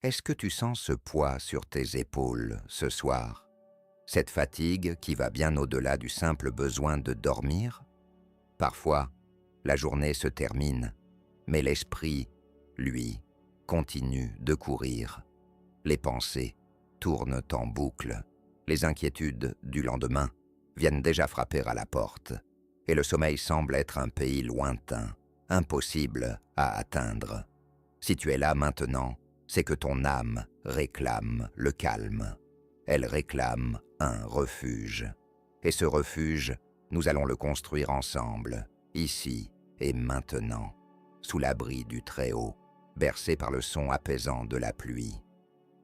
Est-ce que tu sens ce poids sur tes épaules ce soir? Cette fatigue qui va bien au-delà du simple besoin de dormir? Parfois, la journée se termine, mais l'esprit, lui, continue de courir. Les pensées tournent en boucle. Les inquiétudes du lendemain viennent déjà frapper à la porte, et le sommeil semble être un pays lointain, impossible à atteindre. Si tu es là maintenant, c'est que ton âme réclame le calme. Elle réclame un refuge. Et ce refuge, nous allons le construire ensemble, ici et maintenant, sous l'abri du Très-Haut, bercé par le son apaisant de la pluie.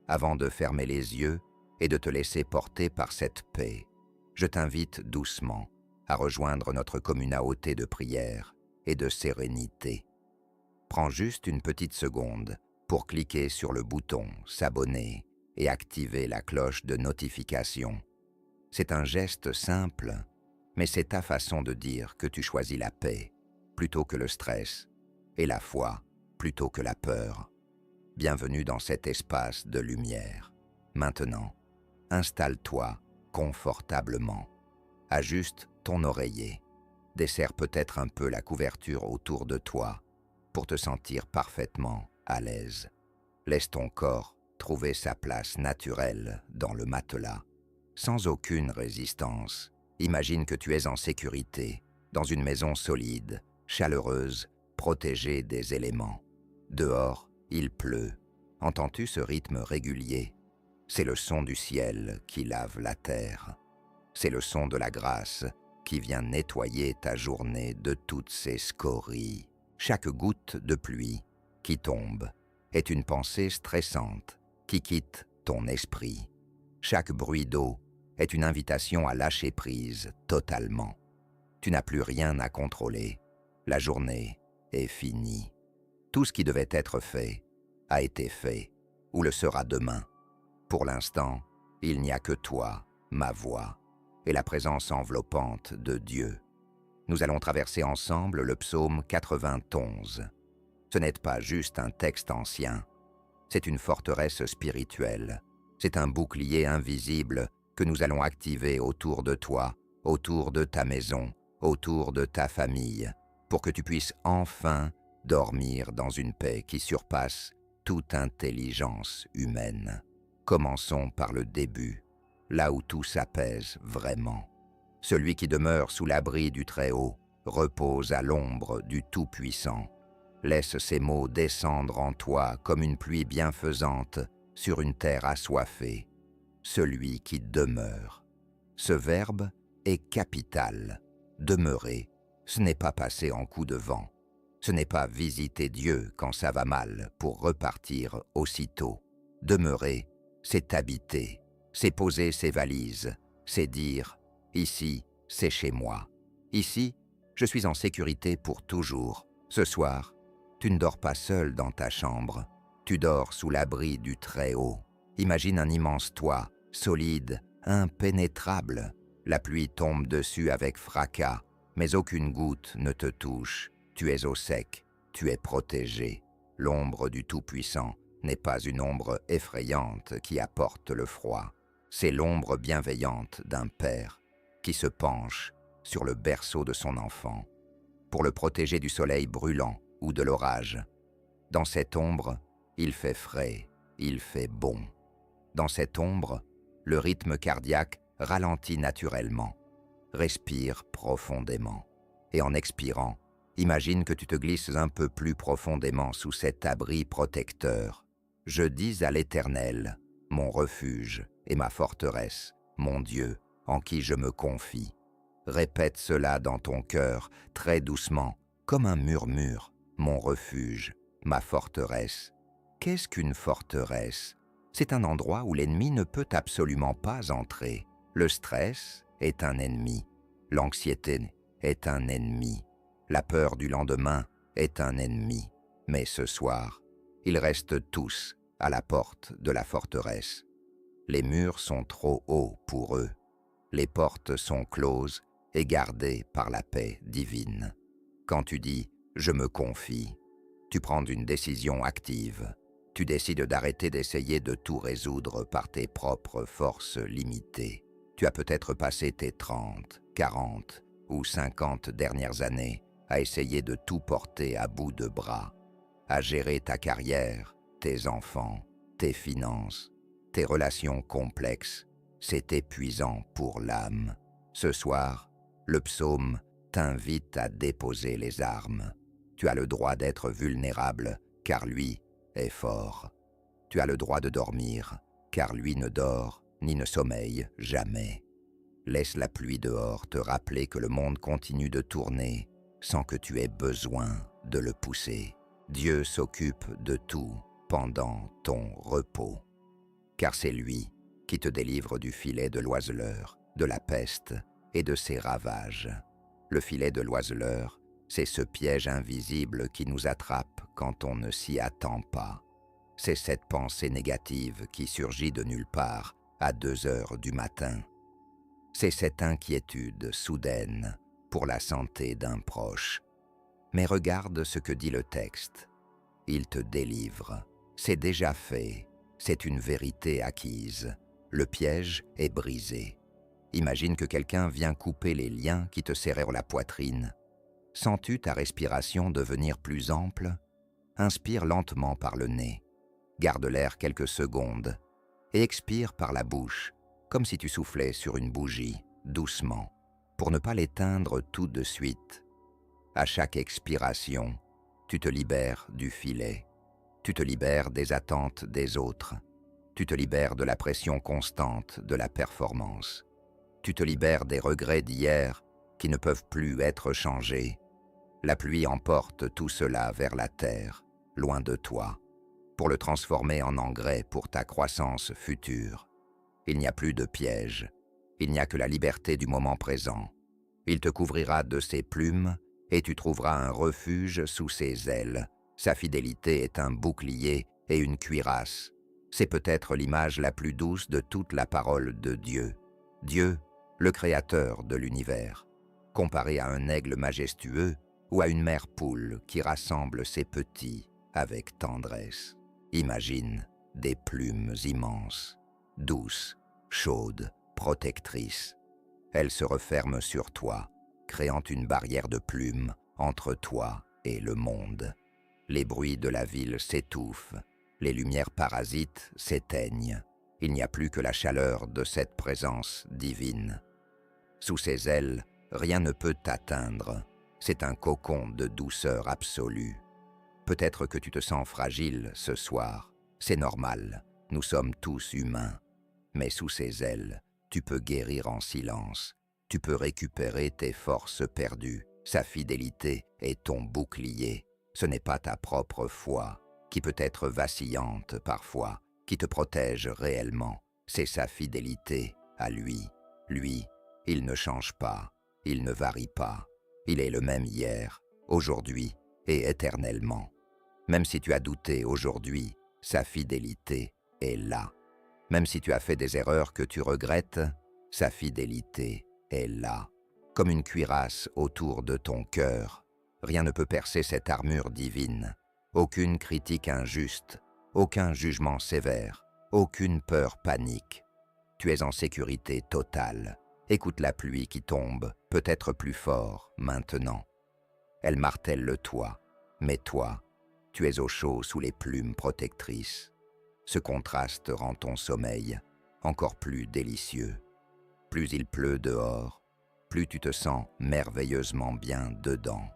Avant de fermer les yeux et de te laisser porter par cette paix, je t'invite doucement à rejoindre notre communauté de prière et de sérénité. Prends juste une petite seconde pour cliquer sur le bouton « S'abonner » et activer la cloche de notification. C'est un geste simple, mais c'est ta façon de dire que tu choisis la paix plutôt que le stress et la foi plutôt que la peur. Bienvenue dans cet espace de lumière. Maintenant, installe-toi confortablement. Ajuste ton oreiller. Desserre peut-être un peu la couverture autour de toi pour te sentir parfaitement à l'aise. Laisse ton corps trouver sa place naturelle dans le matelas, sans aucune résistance. Imagine que tu es en sécurité, dans une maison solide, chaleureuse, protégée des éléments. Dehors, il pleut. Entends-tu ce rythme régulier? C'est le son du ciel qui lave la terre. C'est le son de la grâce qui vient nettoyer ta journée de toutes ses scories. Chaque goutte de pluie qui tombe est une pensée stressante qui quitte ton esprit. Chaque bruit d'eau est une invitation à lâcher prise totalement. Tu n'as plus rien à contrôler. La journée est finie. Tout ce qui devait être fait a été fait ou le sera demain. Pour l'instant, il n'y a que toi, ma voix, et la présence enveloppante de Dieu. Nous allons traverser ensemble le psaume 91. Ce n'est pas juste un texte ancien, c'est une forteresse spirituelle. C'est un bouclier invisible que nous allons activer autour de toi, autour de ta maison, autour de ta famille, pour que tu puisses enfin dormir dans une paix qui surpasse toute intelligence humaine. Commençons par le début, là où tout s'apaise vraiment. Celui qui demeure sous l'abri du Très-Haut repose à l'ombre du Tout-Puissant. Laisse ces mots descendre en toi comme une pluie bienfaisante sur une terre assoiffée. Celui qui demeure. Ce verbe est capital. Demeurer, ce n'est pas passer en coup de vent. Ce n'est pas visiter Dieu quand ça va mal pour repartir aussitôt. Demeurer, c'est habiter, c'est poser ses valises, c'est dire « ici, c'est chez moi. Ici, je suis en sécurité pour toujours. Ce soir, tu ne dors pas seul dans ta chambre. Tu dors sous l'abri du Très-Haut. Imagine un immense toit, solide, impénétrable. La pluie tombe dessus avec fracas, mais aucune goutte ne te touche. Tu es au sec, tu es protégé. L'ombre du Tout-Puissant n'est pas une ombre effrayante qui apporte le froid. C'est l'ombre bienveillante d'un père qui se penche sur le berceau de son enfant pour le protéger du soleil brûlant ou de l'orage. Dans cette ombre, il fait frais, il fait bon. Dans cette ombre, le rythme cardiaque ralentit naturellement. Respire profondément. Et en expirant, imagine que tu te glisses un peu plus profondément sous cet abri protecteur. Je dis à l'Éternel, mon refuge et ma forteresse, mon Dieu, en qui je me confie. Répète cela dans ton cœur, très doucement, comme un murmure. Mon refuge, ma forteresse. Qu'est-ce qu'une forteresse? C'est un endroit où l'ennemi ne peut absolument pas entrer. Le stress est un ennemi. L'anxiété est un ennemi. La peur du lendemain est un ennemi. Mais ce soir, ils restent tous à la porte de la forteresse. Les murs sont trop hauts pour eux. Les portes sont closes et gardées par la paix divine. Quand tu dis « je me confie », tu prends une décision active. Tu décides d'arrêter d'essayer de tout résoudre par tes propres forces limitées. Tu as peut-être passé tes 30, 40 ou 50 dernières années à essayer de tout porter à bout de bras, à gérer ta carrière, tes enfants, tes finances, tes relations complexes. C'est épuisant pour l'âme. Ce soir, le psaume t'invite à déposer les armes. Tu as le droit d'être vulnérable, car lui est fort. Tu as le droit de dormir, car lui ne dort ni ne sommeille jamais. Laisse la pluie dehors te rappeler que le monde continue de tourner sans que tu aies besoin de le pousser. Dieu s'occupe de tout pendant ton repos. Car c'est lui qui te délivre du filet de l'oiseleur, de la peste et de ses ravages. Le filet de l'oiseleur, c'est ce piège invisible qui nous attrape quand on ne s'y attend pas. C'est cette pensée négative qui surgit de nulle part à 2 heures du matin. C'est cette inquiétude soudaine pour la santé d'un proche. Mais regarde ce que dit le texte. Il te délivre. C'est déjà fait. C'est une vérité acquise. Le piège est brisé. Imagine que quelqu'un vient couper les liens qui te serrèrent la poitrine. Sens-tu ta respiration devenir plus ample? Inspire lentement par le nez. Garde l'air quelques secondes et expire par la bouche, comme si tu soufflais sur une bougie, doucement, pour ne pas l'éteindre tout de suite. À chaque expiration, tu te libères du filet. Tu te libères des attentes des autres. Tu te libères de la pression constante de la performance. Tu te libères des regrets d'hier qui ne peuvent plus être changés. La pluie emporte tout cela vers la terre, loin de toi, pour le transformer en engrais pour ta croissance future. Il n'y a plus de piège, il n'y a que la liberté du moment présent. Il te couvrira de ses plumes et tu trouveras un refuge sous ses ailes. Sa fidélité est un bouclier et une cuirasse. C'est peut-être l'image la plus douce de toute la parole de Dieu. Dieu, le créateur de l'univers, comparé à un aigle majestueux ou à une mère poule qui rassemble ses petits avec tendresse. Imagine des plumes immenses, douces, chaudes, protectrices. Elles se referment sur toi, créant une barrière de plumes entre toi et le monde. Les bruits de la ville s'étouffent, les lumières parasites s'éteignent. Il n'y a plus que la chaleur de cette présence divine. Sous ses ailes, rien ne peut t'atteindre. C'est un cocon de douceur absolue. Peut-être que tu te sens fragile ce soir. C'est normal, nous sommes tous humains. Mais sous ses ailes, tu peux guérir en silence. Tu peux récupérer tes forces perdues. Sa fidélité est ton bouclier. Ce n'est pas ta propre foi, qui peut être vacillante parfois, qui te protège réellement. C'est sa fidélité à lui. Lui, il ne change pas, il ne varie pas. Il est le même hier, aujourd'hui et éternellement. Même si tu as douté aujourd'hui, sa fidélité est là. Même si tu as fait des erreurs que tu regrettes, sa fidélité est là. Comme une cuirasse autour de ton cœur, rien ne peut percer cette armure divine. Aucune critique injuste, aucun jugement sévère, aucune peur panique. Tu es en sécurité totale. Écoute la pluie qui tombe, peut-être plus fort maintenant. Elle martèle le toit, mais toi, tu es au chaud sous les plumes protectrices. Ce contraste rend ton sommeil encore plus délicieux. Plus il pleut dehors, plus tu te sens merveilleusement bien dedans.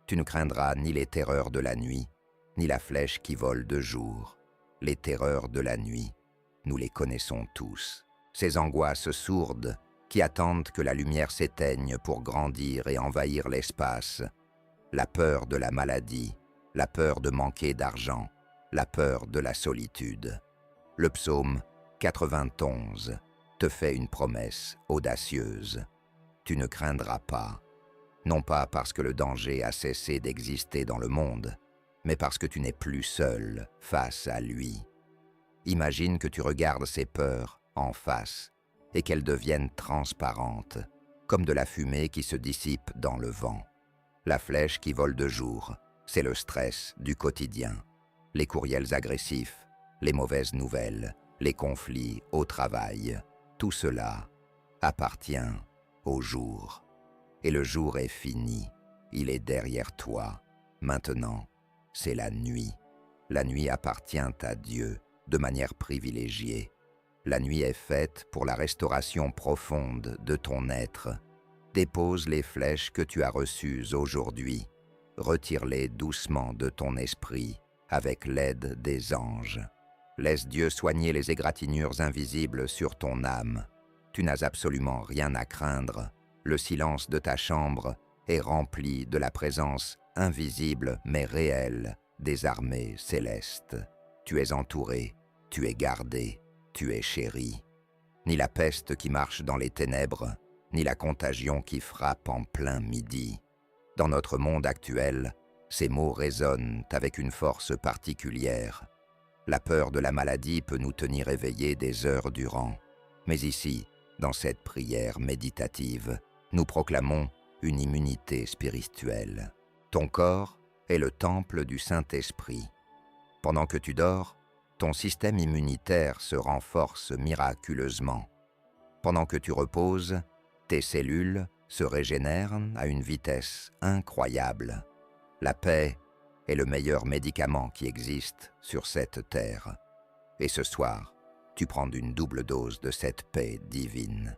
Tu ne craindras ni les terreurs de la nuit, ni la flèche qui vole de jour. Les terreurs de la nuit, nous les connaissons tous. Ces angoisses sourdes qui attendent que la lumière s'éteigne pour grandir et envahir l'espace. La peur de la maladie, la peur de manquer d'argent, la peur de la solitude. Le psaume 91 te fait une promesse audacieuse. Tu ne craindras pas, non pas parce que le danger a cessé d'exister dans le monde, mais parce que tu n'es plus seul face à lui. Imagine que tu regardes ces peurs en face et qu'elles deviennent transparentes, comme de la fumée qui se dissipe dans le vent. La flèche qui vole de jour, c'est le stress du quotidien. les courriels agressifs, les mauvaises nouvelles, les conflits au travail, tout cela appartient au jour. Et le jour est fini, il est derrière toi. Maintenant, c'est la nuit. La nuit appartient à Dieu de manière privilégiée. La nuit est faite pour la restauration profonde de ton être. Dépose les flèches que tu as reçues aujourd'hui. Retire-les doucement de ton esprit avec l'aide des anges. Laisse Dieu soigner les égratignures invisibles sur ton âme. Tu n'as absolument rien à craindre. Le silence de ta chambre est rempli de la présence invisible mais réelle des armées célestes. Tu es entouré, tu es gardé, tu es chéri. Ni la peste qui marche dans les ténèbres, ni la contagion qui frappe en plein midi. Dans notre monde actuel, ces mots résonnent avec une force particulière. La peur de la maladie peut nous tenir éveillés des heures durant. Mais ici, dans cette prière méditative, nous proclamons une immunité spirituelle. Ton corps est le temple du Saint-Esprit. Pendant que tu dors, ton système immunitaire se renforce miraculeusement. Pendant que tu reposes, tes cellules se régénèrent à une vitesse incroyable. La paix est le meilleur médicament qui existe sur cette terre. Et ce soir, tu prends une double dose de cette paix divine.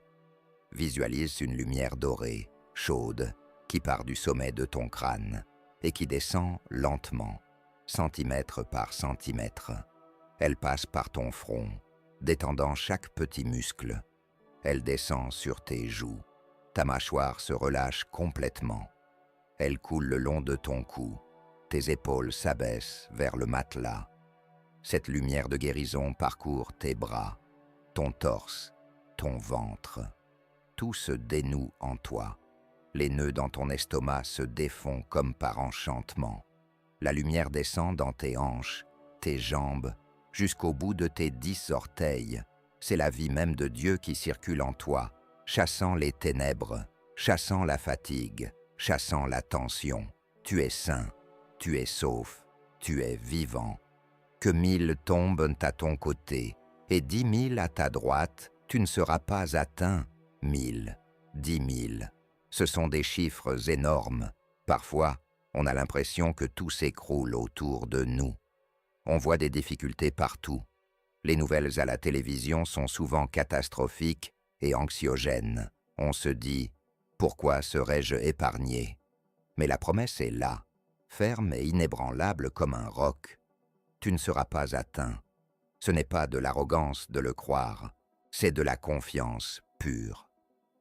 Visualise une lumière dorée, chaude, qui part du sommet de ton crâne et qui descend lentement, centimètre par centimètre. Elle passe par ton front, détendant chaque petit muscle. Elle descend sur tes joues. Ta mâchoire se relâche complètement. Elle coule le long de ton cou. Tes épaules s'abaissent vers le matelas. Cette lumière de guérison parcourt tes bras, ton torse, ton ventre. Tout se dénoue en toi. Les nœuds dans ton estomac se défont comme par enchantement. La lumière descend dans tes hanches, tes jambes, jusqu'au bout de tes 10 orteils. C'est la vie même de Dieu qui circule en toi, chassant les ténèbres, chassant la fatigue, chassant la tension. Tu es sain, tu es sauf, tu es vivant. Que 1000 tombent à ton côté et 10 000 à ta droite, tu ne seras pas atteint. 1000, 10 000. Ce sont des chiffres énormes. Parfois, on a l'impression que tout s'écroule autour de nous. On voit des difficultés partout. Les nouvelles à la télévision sont souvent catastrophiques et anxiogènes. On se dit « Pourquoi serais-je épargné ?» Mais la promesse est là, ferme et inébranlable comme un roc. Tu ne seras pas atteint. Ce n'est pas de l'arrogance de le croire, c'est de la confiance pure.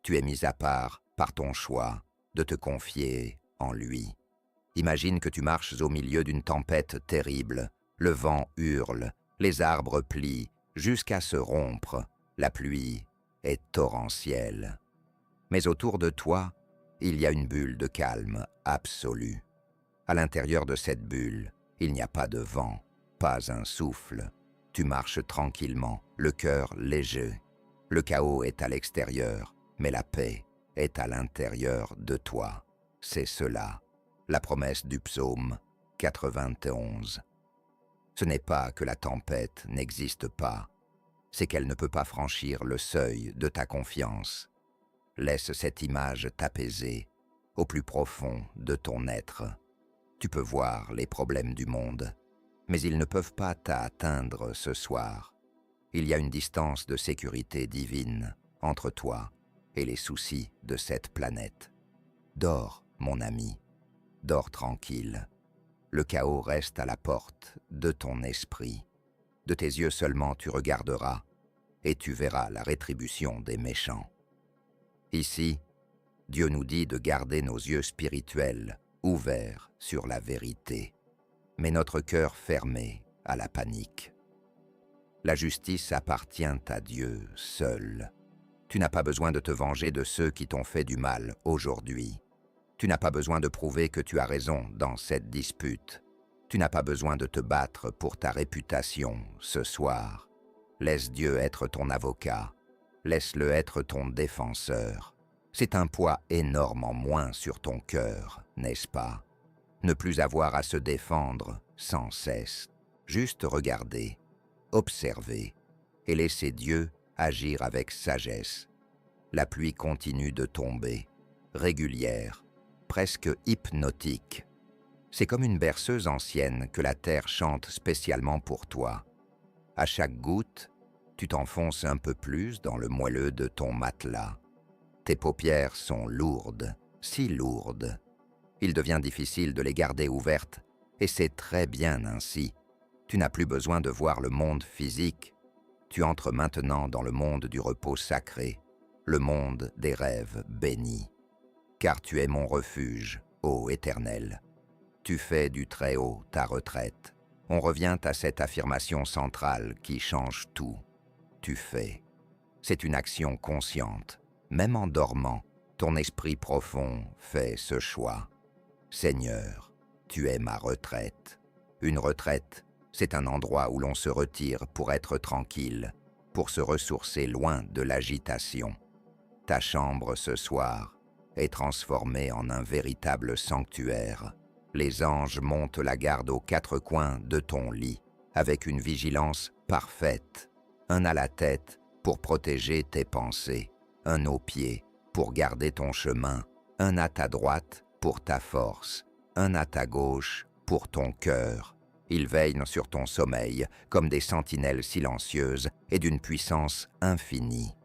Tu es mis à part par ton choix de te confier en lui. Imagine que tu marches au milieu d'une tempête terrible. Le vent hurle, les arbres plient jusqu'à se rompre. La pluie est torrentielle. Mais autour de toi, il y a une bulle de calme absolu. À l'intérieur de cette bulle, il n'y a pas de vent, pas un souffle. Tu marches tranquillement, le cœur léger. Le chaos est à l'extérieur, mais la paix est à l'intérieur de toi. C'est cela, la promesse du psaume 91. Ce n'est pas que la tempête n'existe pas, c'est qu'elle ne peut pas franchir le seuil de ta confiance. Laisse cette image t'apaiser au plus profond de ton être. Tu peux voir les problèmes du monde, mais ils ne peuvent pas t'atteindre ce soir. Il y a une distance de sécurité divine entre toi et les soucis de cette planète. Dors, mon ami, dors tranquille. Le chaos reste à la porte de ton esprit. De tes yeux seulement tu regarderas et tu verras la rétribution des méchants. Ici, Dieu nous dit de garder nos yeux spirituels ouverts sur la vérité, mais notre cœur fermé à la panique. La justice appartient à Dieu seul. Tu n'as pas besoin de te venger de ceux qui t'ont fait du mal aujourd'hui. Tu n'as pas besoin de prouver que tu as raison dans cette dispute. Tu n'as pas besoin de te battre pour ta réputation ce soir. Laisse Dieu être ton avocat. Laisse-le être ton défenseur. C'est un poids énorme en moins sur ton cœur, n'est-ce pas? Ne plus avoir à se défendre sans cesse. Juste regarder, observer et laisser Dieu agir avec sagesse. La pluie continue de tomber, régulière, presque hypnotique. C'est comme une berceuse ancienne que la terre chante spécialement pour toi. À chaque goutte, tu t'enfonces un peu plus dans le moelleux de ton matelas. Tes paupières sont lourdes, si lourdes. Il devient difficile de les garder ouvertes, et c'est très bien ainsi. Tu n'as plus besoin de voir le monde physique. Tu entres maintenant dans le monde du repos sacré, le monde des rêves bénis. Car tu es mon refuge, ô Éternel. Tu fais du Très-Haut ta retraite. On revient à cette affirmation centrale qui change tout. Tu fais. C'est une action consciente. Même en dormant, ton esprit profond fait ce choix. Seigneur, tu es ma retraite. Une retraite, c'est un endroit où l'on se retire pour être tranquille, pour se ressourcer loin de l'agitation. Ta chambre ce soir est transformée en un véritable sanctuaire. Les anges montent la garde aux quatre coins de ton lit, avec une vigilance parfaite. Un à la tête pour protéger tes pensées, un aux pieds pour garder ton chemin, un à ta droite pour ta force, un à ta gauche pour ton cœur. Ils veillent sur ton sommeil comme des sentinelles silencieuses et d'une puissance infinie.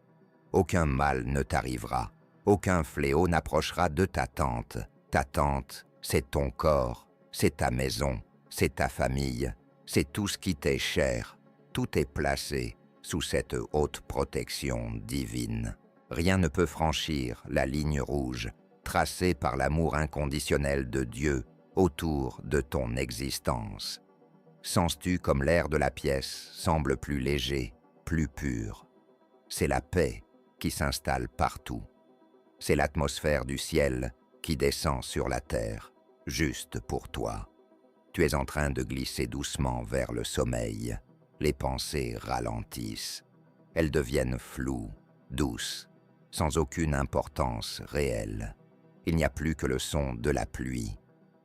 Aucun mal ne t'arrivera, aucun fléau n'approchera de ta tente. Ta tente, c'est ton corps, c'est ta maison, c'est ta famille, c'est tout ce qui t'est cher. Tout est placé sous cette haute protection divine. Rien ne peut franchir la ligne rouge tracée par l'amour inconditionnel de Dieu autour de ton existence. Sens-tu comme l'air de la pièce semble plus léger, plus pur? C'est la paix qui s'installe partout. C'est l'atmosphère du ciel qui descend sur la terre, juste pour toi. Tu es en train de glisser doucement vers le sommeil. Les pensées ralentissent. Elles deviennent floues, douces, sans aucune importance réelle. Il n'y a plus que le son de la pluie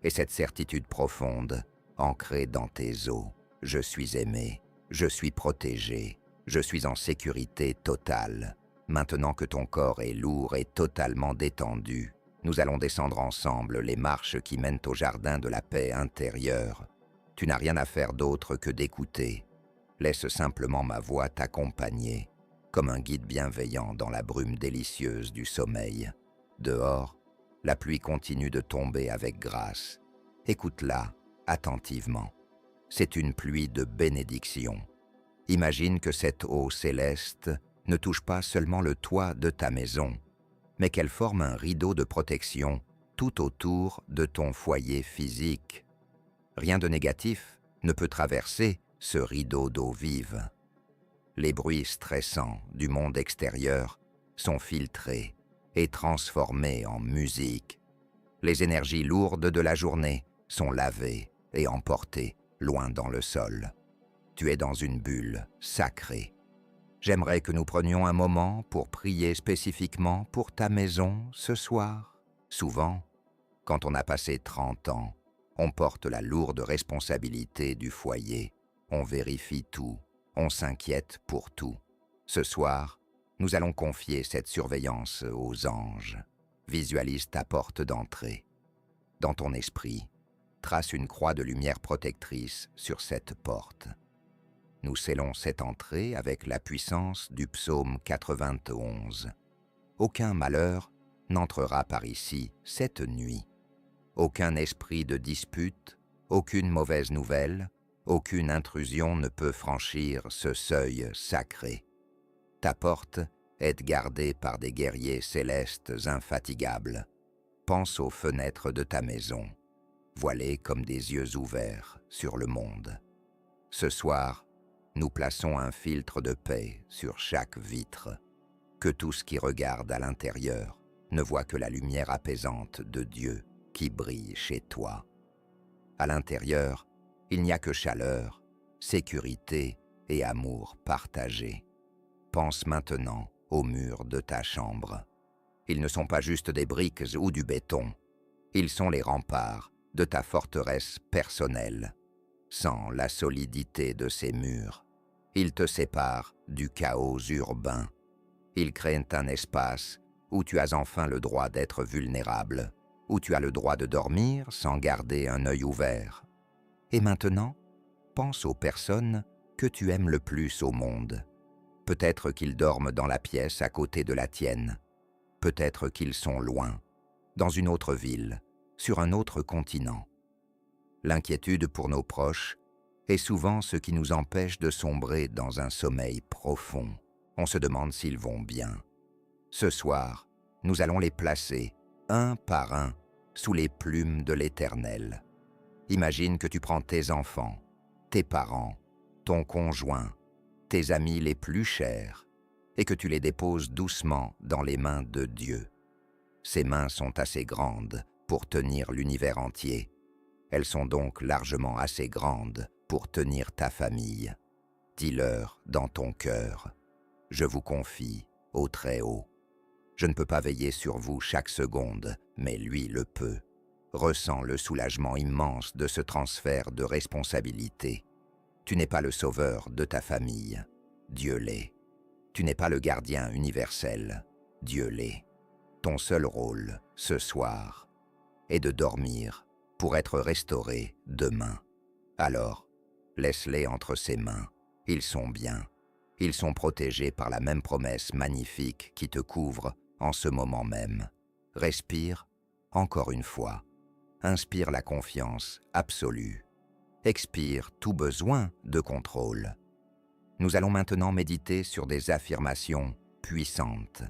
et cette certitude profonde ancrée dans tes os. Je suis aimé, je suis protégé, je suis en sécurité totale. Maintenant que ton corps est lourd et totalement détendu, nous allons descendre ensemble les marches qui mènent au jardin de la paix intérieure. Tu n'as rien à faire d'autre que d'écouter. Laisse simplement ma voix t'accompagner, comme un guide bienveillant dans la brume délicieuse du sommeil. Dehors, la pluie continue de tomber avec grâce. Écoute-la attentivement. C'est une pluie de bénédiction. Imagine que cette eau céleste ne touche pas seulement le toit de ta maison, mais qu'elle forme un rideau de protection tout autour de ton foyer physique. Rien de négatif ne peut traverser ce rideau d'eau vive. Les bruits stressants du monde extérieur sont filtrés et transformés en musique. Les énergies lourdes de la journée sont lavées et emportées loin dans le sol. Tu es dans une bulle sacrée. J'aimerais que nous prenions un moment pour prier spécifiquement pour ta maison ce soir. Souvent, quand on a passé 30 ans, on porte la lourde responsabilité du foyer. On vérifie tout, on s'inquiète pour tout. Ce soir, nous allons confier cette surveillance aux anges. Visualise ta porte d'entrée. Dans ton esprit, trace une croix de lumière protectrice sur cette porte. Nous scellons cette entrée avec la puissance du psaume 91. Aucun malheur n'entrera par ici cette nuit. Aucun esprit de dispute, aucune mauvaise nouvelle, aucune intrusion ne peut franchir ce seuil sacré. Ta porte est gardée par des guerriers célestes infatigables. Pense aux fenêtres de ta maison, voilées comme des yeux ouverts sur le monde. Ce soir, nous plaçons un filtre de paix sur chaque vitre. Que tout ce qui regarde à l'intérieur ne voit que la lumière apaisante de Dieu qui brille chez toi. À l'intérieur, il n'y a que chaleur, sécurité et amour partagé. Pense maintenant aux murs de ta chambre. Ils ne sont pas juste des briques ou du béton. Ils sont les remparts de ta forteresse personnelle. sans la solidité de ses murs. Il te sépare du chaos urbain. Il crée un espace où tu as enfin le droit d'être vulnérable, où tu as le droit de dormir sans garder un œil ouvert. Et maintenant, pense aux personnes que tu aimes le plus au monde. Peut-être qu'ils dorment dans la pièce à côté de la tienne. Peut-être qu'ils sont loin, dans une autre ville, sur un autre continent. L'inquiétude pour nos proches est souvent ce qui nous empêche de sombrer dans un sommeil profond. On se demande s'ils vont bien. Ce soir, nous allons les placer, un par un, sous les plumes de l'Éternel. Imagine que tu prends tes enfants, tes parents, ton conjoint, tes amis les plus chers, et que tu les déposes doucement dans les mains de Dieu. Ses mains sont assez grandes pour tenir l'univers entier. Elles sont donc largement assez grandes pour tenir ta famille. Dis-leur dans ton cœur, « Je vous confie au Très-Haut. Je ne peux pas veiller sur vous chaque seconde, mais lui le peut. Ressens le soulagement immense de ce transfert de responsabilité. Tu n'es pas le sauveur de ta famille, Dieu l'est. Tu n'es pas le gardien universel, Dieu l'est. Ton seul rôle, ce soir, est de dormir pour être restauré demain. Alors, laisse-les entre ses mains. Ils sont bien. Ils sont protégés par la même promesse magnifique qui te couvre en ce moment même. Respire, encore une fois. Inspire la confiance absolue. Expire tout besoin de contrôle. Nous allons maintenant méditer sur des affirmations puissantes.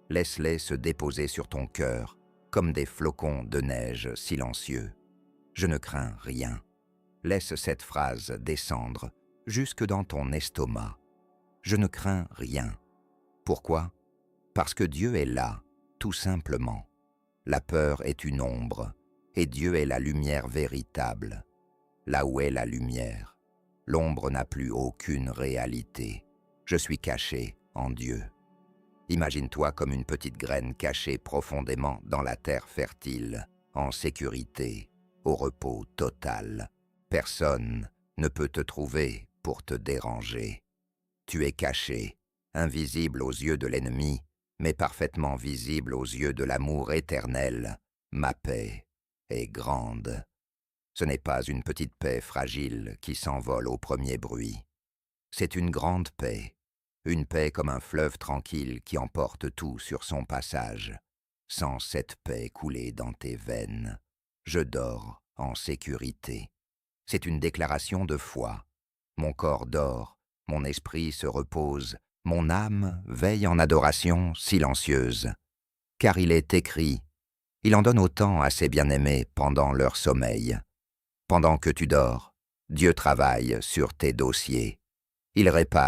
Laisse-les se déposer sur ton cœur comme des flocons de neige silencieux. Je ne crains rien. Laisse cette phrase descendre jusque dans ton estomac. Je ne crains rien. Pourquoi? Parce que Dieu est là, tout simplement. La peur est une ombre, et Dieu est la lumière véritable. Là où est la lumière, l'ombre n'a plus aucune réalité. Je suis caché en Dieu. Imagine-toi comme une petite graine cachée profondément dans la terre fertile, en sécurité, au repos total. Personne ne peut te trouver pour te déranger. Tu es caché, invisible aux yeux de l'ennemi, mais parfaitement visible aux yeux de l'amour éternel. Ma paix est grande. Ce n'est pas une petite paix fragile qui s'envole au premier bruit. C'est une grande paix, une paix comme un fleuve tranquille qui emporte tout sur son passage. Sans cette paix couler dans tes veines, je dors en sécurité. C'est une déclaration de foi. Mon corps dort, mon esprit se repose, mon âme veille en adoration silencieuse. Car il est écrit, il en donne autant à ses bien-aimés pendant leur sommeil. Pendant que tu dors, Dieu travaille sur tes dossiers. Il répare